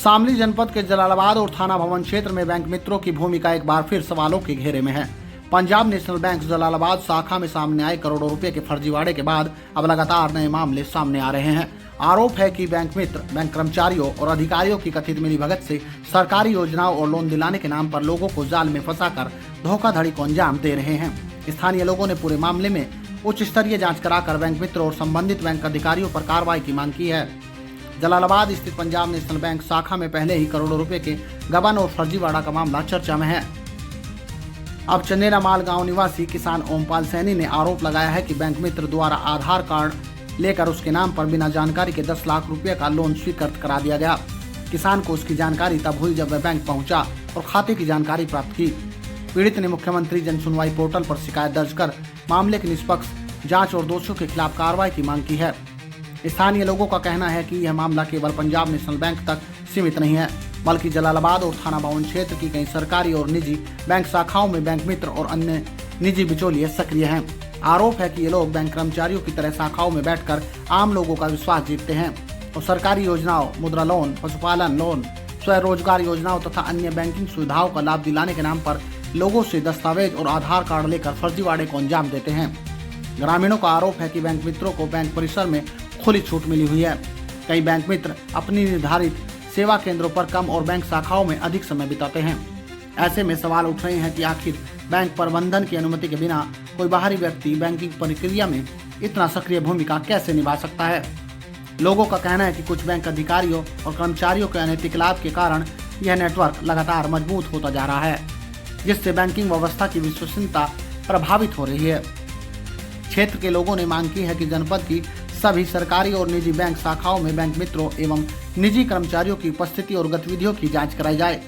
शामली जनपद के जलालाबाद और थाना भवन क्षेत्र में बैंक मित्रों की भूमिका एक बार फिर सवालों के घेरे में है। पंजाब नेशनल बैंक जलालाबाद शाखा में सामने आए करोड़ों रुपए के फर्जीवाड़े के बाद अब लगातार नए मामले सामने आ रहे हैं। आरोप है कि बैंक मित्र बैंक कर्मचारियों और अधिकारियों की कथित मिलीभगत से सरकारी योजनाओं और लोन दिलाने के नाम पर लोगों को जाल में फंसाकर धोखाधड़ी को अंजाम दे रहे हैं। स्थानीय लोगों ने पूरे मामले में उच्च स्तरीय जांच कराकर बैंक मित्रों और संबंधित बैंक अधिकारियों पर कार्रवाई की मांग की है। जलालाबाद स्थित पंजाब नेशनल बैंक शाखा में पहले ही करोड़ों रुपए के गबन और फर्जीवाड़ा का मामला चर्चा में है। अब चंदेरा माल गांव निवासी किसान ओमपाल सैनी ने आरोप लगाया है कि बैंक मित्र द्वारा आधार कार्ड लेकर उसके नाम पर बिना जानकारी के 10 लाख रुपए का लोन स्वीकृत करा दिया गया। किसान को उसकी जानकारी तब हुई जब वह बैंक पहुंचा और खाते की जानकारी प्राप्त की। पीड़ित ने मुख्यमंत्री जन सुनवाई पोर्टल पर शिकायत दर्ज कर मामले की निष्पक्ष जांच और दोषियों के खिलाफ कार्रवाई की मांग की है। स्थानीय लोगों का कहना है कि यह मामला केवल पंजाब नेशनल बैंक तक सीमित नहीं है, बल्कि जलालाबाद और थाना भवन क्षेत्र की कई सरकारी और निजी बैंक शाखाओं में बैंक मित्र और अन्य निजी बिचौलिए सक्रिय हैं। आरोप है कि ये लोग बैंक कर्मचारियों की तरह शाखाओं में बैठकर आम लोगों का विश्वास जीतते हैं और सरकारी योजनाओं, मुद्रा लोन, पशुपालन लोन, स्वरोजगार योजनाओं तथा अन्य बैंकिंग सुविधाओं का लाभ दिलाने के नाम पर लोगों से दस्तावेज और आधार कार्ड लेकर फर्जीवाड़े को अंजाम देते हैं। ग्रामीणों का आरोप है कि बैंक मित्रों को बैंक परिसर में खुली छूट मिली हुई है। कई बैंक मित्र अपनी निर्धारित सेवा केंद्रों पर कम और बैंक शाखाओं में अधिक समय बिताते हैं। ऐसे में सवाल उठ रहे हैं कि आखिर बैंक प्रबंधन की अनुमति के बिना कोई बाहरी व्यक्ति बैंकिंग प्रक्रिया में इतना सक्रिय भूमिका कैसे निभा सकता है। लोगों का कहना है कि कुछ बैंक अधिकारियों और कर्मचारियों के अनैतिक लाभ के कारण यह नेटवर्क लगातार मजबूत होता जा रहा है, जिससे बैंकिंग व्यवस्था की विश्वसनीयता प्रभावित हो रही है। क्षेत्र के लोगों ने मांग की है कि जनपद की सभी सरकारी और निजी बैंक शाखाओं में बैंक मित्रों एवं निजी कर्मचारियों की उपस्थिति और गतिविधियों की जांच कराई जाए।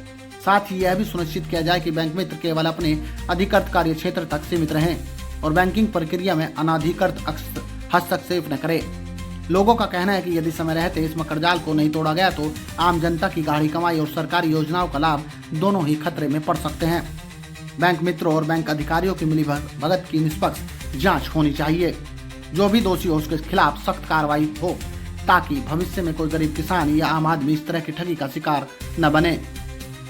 साथ ही यह भी सुनिश्चित किया जाए कि बैंक मित्र केवल अपने अधिकृत कार्य क्षेत्र तक सीमित रहें और बैंकिंग प्रक्रिया में अनाधिकृत हस्तक्षेप न करें। लोगों का कहना है कि यदि समय रहते इस मकड़जाल को नहीं तोड़ा गया तो आम जनता की गाढ़ी कमाई और सरकारी योजनाओं का लाभ दोनों ही खतरे में पड़ सकते हैं। बैंक मित्रों और बैंक अधिकारियों की मिलीभगत की निष्पक्ष जांच होनी चाहिए। जो भी दोषी हो उसके खिलाफ सख्त कार्रवाई हो, ताकि भविष्य में कोई गरीब किसान या आम आदमी इस तरह की ठगी का शिकार न बने।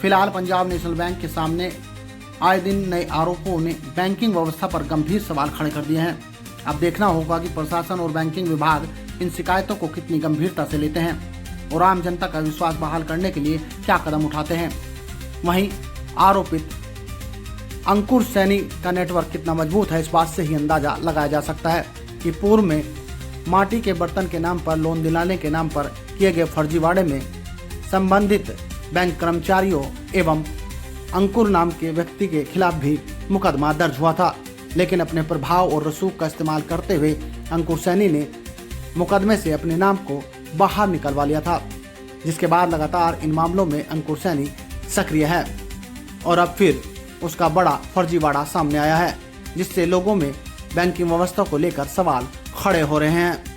फिलहाल पंजाब नेशनल बैंक के सामने आए दिन नए आरोपों ने बैंकिंग व्यवस्था पर गंभीर सवाल खड़े कर दिए हैं। अब देखना होगा कि प्रशासन और बैंकिंग विभाग इन शिकायतों को कितनी गंभीरता से लेते हैं और आम जनता का विश्वास बहाल करने के लिए क्या कदम उठाते हैं। वहीं आरोपित अंकुर सैनी का नेटवर्क कितना मजबूत है, इस बात से ही अंदाजा लगाया जा सकता है कि पूर्व में माटी के बर्तन के नाम पर लोन दिलाने के नाम पर किए गए फर्जीवाड़े में संबंधित बैंक कर्मचारियों एवं अंकुर नाम के व्यक्ति के खिलाफ भी मुकदमा दर्ज हुआ था, लेकिन अपने प्रभाव और रसूख का इस्तेमाल करते हुए अंकुर सैनी ने मुकदमे से अपने नाम को बाहर निकलवा लिया था, जिसके बाद लगातार इन मामलों में अंकुर सैनी सक्रिय है और अब फिर उसका बड़ा फर्जीवाड़ा सामने आया है, जिससे लोगों में बैंकिंग व्यवस्था को लेकर सवाल खड़े हो रहे हैं।